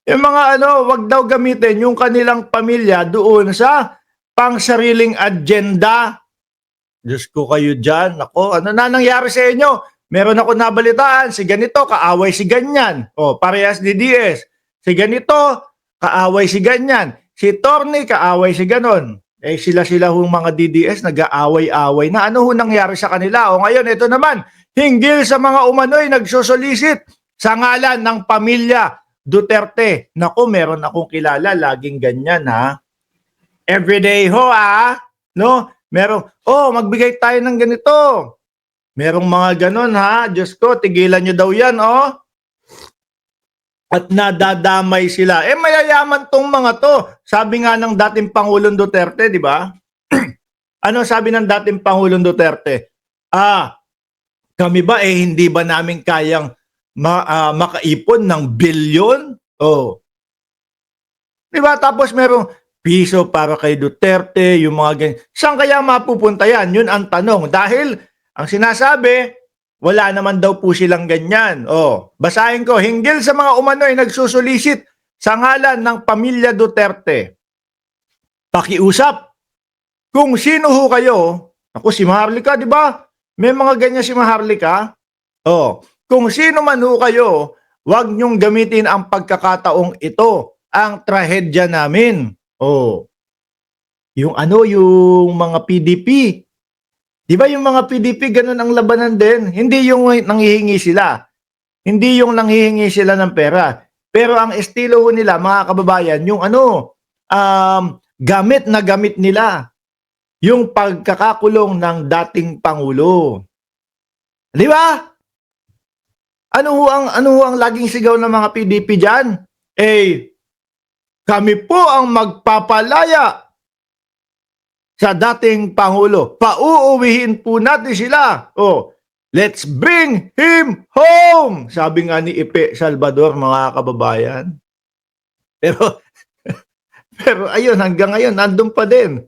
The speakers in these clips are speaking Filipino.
Yung mga ano, wag daw gamitin yung kanilang pamilya doon sa pangsariling agenda. Diyos ko kayo diyan, naku, ano na nangyari sa inyo? Meron ako nabalitaan, si ganito, kaaway si ganyan. O, parehas DDS. Si ganito, kaaway si ganyan. Si Torny, kaaway si ganon. Eh sila-sila hong mga DDS, nag-aaway-away na. Ano ho nangyari sa kanila? O ngayon, ito naman, hinggil sa mga umano'y nagsusolisit sa ngalan ng pamilya Duterte. Naku, meron akong kilala, laging ganyan ha. Everyday ho no? Merong, magbigay tayo ng ganito. Merong mga ganon ha. Diyos ko, tigilan nyo daw yan, At nadadamay sila. Eh, mayayaman tong mga to. Sabi nga ng dating Pangulong Duterte, di ba? Ano sabi ng dating Pangulong Duterte? Kami ba hindi ba namin kayang makaipon ng bilyon? Di ba? Tapos merong piso para kay Duterte, yung mga ganyan. Saan kaya mapupunta yan? Yun ang tanong. Dahil ang sinasabi, wala naman daw po silang ganyan. Basahin ko. Hinggil sa mga umano'y nagsusulisit sa ngalan ng pamilya Duterte. Pakiusap. Kung sino ho kayo, ako si Maharlika, di ba? May mga ganyan si Maharlika. Kung sino man ho kayo, huwag niyong gamitin ang pagkakataong ito, ang trahedya namin. Yung mga PDP. Di ba yung mga PDP, ganun ang labanan din? Hindi yung nanghihingi sila. Hindi yung nanghihingi sila ng pera. Pero ang estilo nila, mga kababayan, yung gamit na gamit nila. Yung pagkakakulong ng dating Pangulo. Di ba? Ano ho ang laging sigaw ng mga PDP diyan? Kami po ang magpapalaya sa dating Pangulo. Pauuwihin po natin sila. Let's bring him home! Sabi nga ni Ipe Salvador, mga kababayan. Pero ayun, hanggang ngayon, nandun pa din.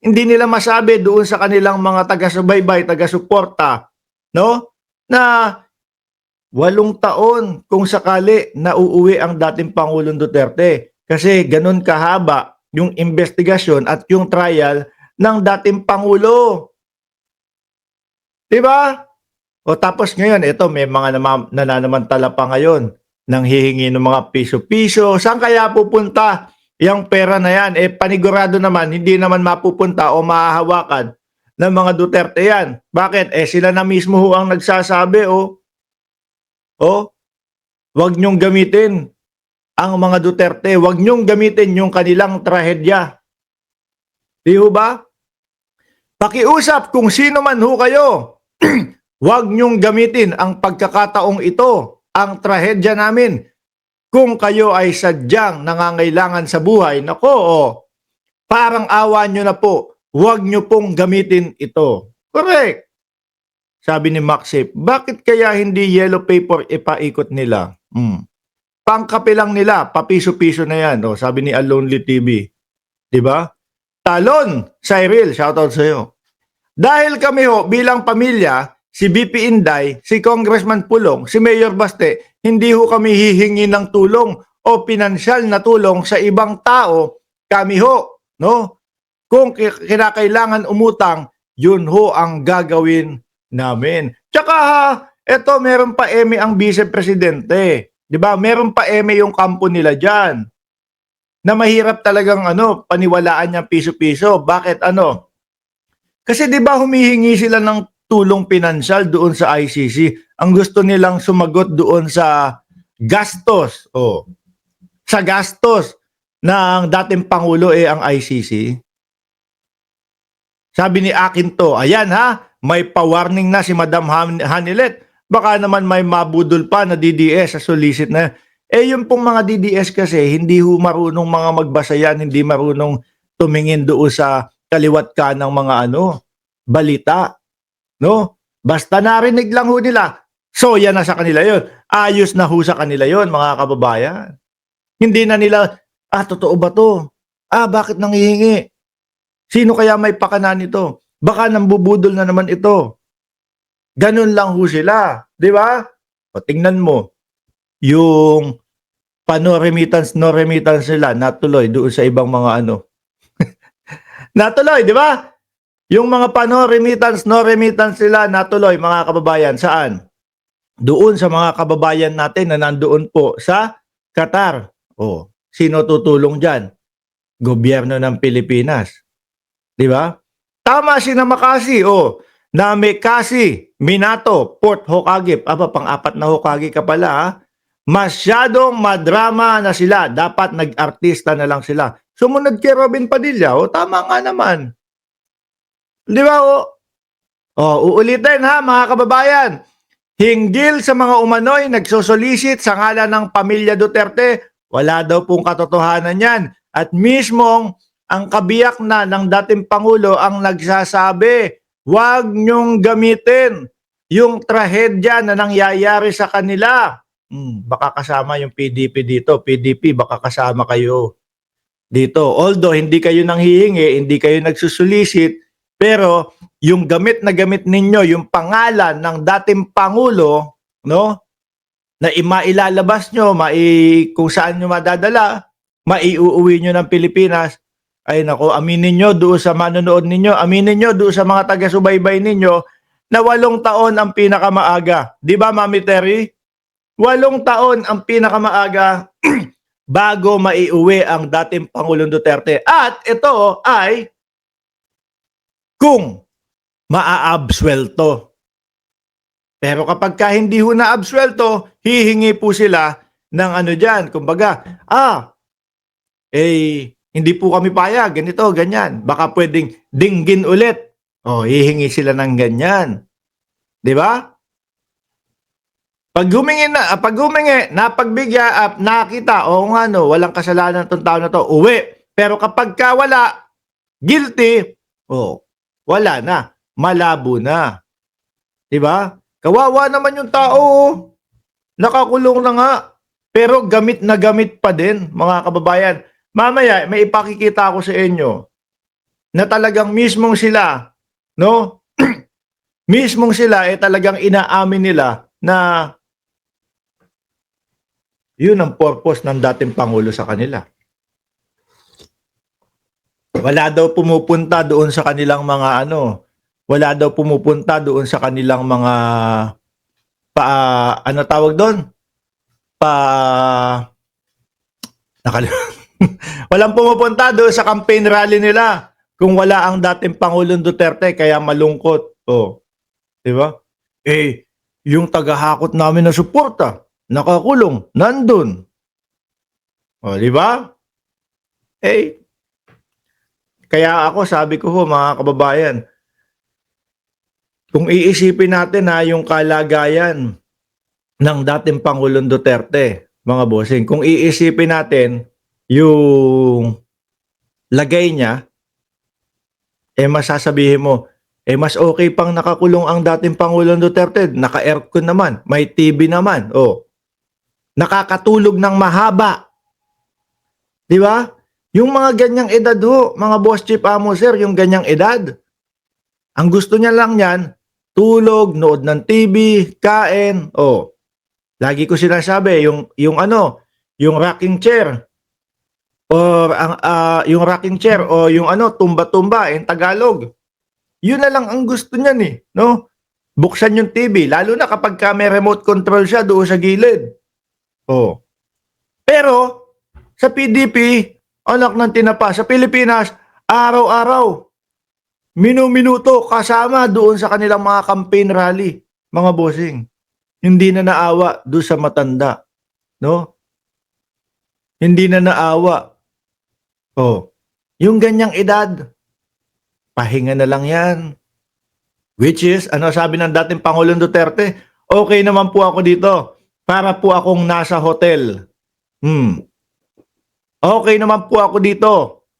Hindi nila masabi doon sa kanilang mga taga-subaybay, taga-suporta, no? Na 8 taon kung sakali na uuwi ang dating Pangulong Duterte. Kasi ganun kahaba yung investigasyon at yung trial ng dating Pangulo. Diba? Tapos ngayon, ito may mga nananamantala pa ngayon nang hihingi ng mga piso-piso. Saan kaya pupunta yung pera na yan? Panigurado naman, hindi naman mapupunta o mahahawakan ng mga Duterte yan. Bakit? Sila na mismo ho ang nagsasabi, wag niyong gamitin ang mga Duterte. Wag niyong gamitin yung kanilang trahedya. Di ho ba? Pakiusap kung sino man ho kayo. Wag niyong gamitin ang pagkakataong ito, ang trahedya namin. Kung kayo ay sadyang nangangailangan sa buhay, nako, parang awa nyo na po, huwag nyo pong gamitin ito. Correct. Sabi ni Maxip, bakit kaya hindi yellow paper ipaikot nila? Pangkape lang nila, papiso-piso na yan. Sabi ni Alonely TV. Diba? Talon, Cyril, shoutout sa'yo. Dahil kami bilang pamilya, si BP Inday, si Congressman Pulong, si Mayor Baste, hindi kami hihingi ng tulong o pinansyal na tulong sa ibang tao. Kami no? Kung kinakailangan umutang, yun ang gagawin namin. Tsaka eto meron pa ang vice-presidente. 'Di ba? Meron pa yung kampo nila diyan. Na mahirap talagang paniwalaan niya piso-piso. Bakit Kasi 'di ba humihingi sila ng tulong pinansyal doon sa ICC. Ang gusto nilang sumagot doon sa gastos. Sa gastos ng dating Pangulo ang ICC. Sabi ni Akinto, ayan may pa-warning na si Madam Hanilet. Baka naman may mabudol pa na DDS sa solicit na. Yung pong mga DDS kasi, hindi marunong mga magbasa yan, hindi marunong tumingin doon sa kaliwat ka ng mga balita. No? Basta narinig lang nila, so yan na sa kanila yon. Ayos na sa kanila yon, mga kababayan. Hindi na nila, totoo ba to? Bakit nanghihingi? Sino kaya may pakana nito? Baka nambubudol na naman ito. Ganun lang sila. Di ba? Tingnan mo. Yung no remittance nila natuloy doon sa ibang mga ano. Natuloy, di ba? Yung mga no remittance nila natuloy, mga kababayan. Saan? Doon sa mga kababayan natin na nandoon po sa Qatar. Oh, sino tutulong diyan? Gobyerno ng Pilipinas. Di ba? Tama si Namakasi, Namekasi, Minato, Port Hokage. Pang-apat na Hokage ka pala, ha? Masyadong madrama na sila. Dapat nag-artista na lang sila. Sumunod kay Robin Padilla, tama nga naman. Di ba, uulitin, ha, mga kababayan. Hinggil sa mga umano'y nagsosolicit sa ngalan ng pamilya Duterte, wala daw pong katotohanan yan. At mismong ang kabiyak na ng dating Pangulo ang nagsasabi, huwag niyong gamitin yung trahedya na nangyayari sa kanila. Baka kasama yung PDP dito. PDP, baka kasama kayo dito. Although hindi kayo nanghihingi, hindi kayo nagsusulisit, pero yung gamit na gamit ninyo, yung pangalan ng dating Pangulo, no? Na mailalabas nyo, kung saan nyo madadala, maiuuwi nyo ng Pilipinas, ay nako, aminin nyo doon sa manonood ninyo, aminin nyo doon sa mga taga-subaybay ninyo, na 8 taon ang pinakamaaga. Di ba, Mami Terry? 8 taon ang pinakamaaga bago maiuwi ang dating Pangulong Duterte. At ito ay kung maaabswelto. Pero kapag hindi ho naabswelto, hihingi po sila ng ano dyan. Kumbaga, hindi po kami payag, ganito, ganyan. Baka pwedeng dinggin ulit. Hihingi sila ng ganyan. Di ba? Pag humingi, napagbigya, nakita, walang kasalanan itong tao na to, uwi. Pero kapag wala, guilty, wala na. Malabo na. Diba? Kawawa naman yung tao. Nakakulong na nga. Pero gamit na gamit pa din, mga kababayan. Mamaya, may ipakikita ko sa inyo na talagang mismong sila, no? Mismong sila, talagang inaamin nila na yun ang purpose ng dating Pangulo sa kanila. Wala daw pumupunta doon sa kanilang mga wala daw pumupunta doon sa kanilang mga tawag doon? Walang pumupunta doon sa campaign rally nila kung wala ang dating Pangulong Duterte, kaya malungkot. Di ba? Yung tagahakot namin na suporta, nakakulong, nandun. Di ba? Kaya ako, sabi ko mga kababayan, kung iisipin natin yung kalagayan ng dating Pangulong Duterte, mga bossing, kung iisipin natin yung lagay niya, masasabihin mo, mas okay pang nakakulong ang dating Pangulong Duterte, naka-aircon naman, may TV naman, nakakatulog ng mahaba. Di ba? Yung mga ganyang edad mga boss chief amo sir, yung ganyang edad, ang gusto niya lang yan, tulog, nood ng TV, kain, lagi ko sinasabi, yung rocking chair, or yung rocking chair, o yung tumba-tumba, in Tagalog. Yun na lang ang gusto niya no? Buksan yung TV, lalo na kapag may remote control siya doon sa gilid. Pero, sa PDP, anak ng tinapa, sa Pilipinas, araw-araw, minuto kasama doon sa kanilang mga campaign rally, mga bossing. Hindi na naawa doon sa matanda, no? Hindi na naawa. Yung ganyang edad, pahinga na lang yan. Which is, sabi ng dating Pangulong Duterte, okay naman po ako dito, para po akong nasa hotel. Okay naman po ako dito,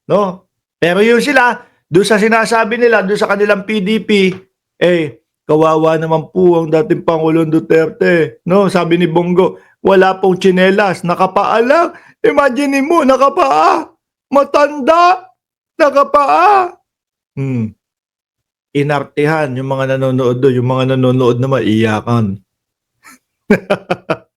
no? Pero yun sila, doon sa sinasabi nila, doon sa kanilang PDP, kawawa naman po ang dating Pangulong Duterte, no? Sabi ni Bongo, wala pong tsinelas, nakapaa lang. Imagine mo, nakapaa. Matanda, nakapaa. Inartihan yung mga nanonood doon, yung mga nanonood na maiyakan.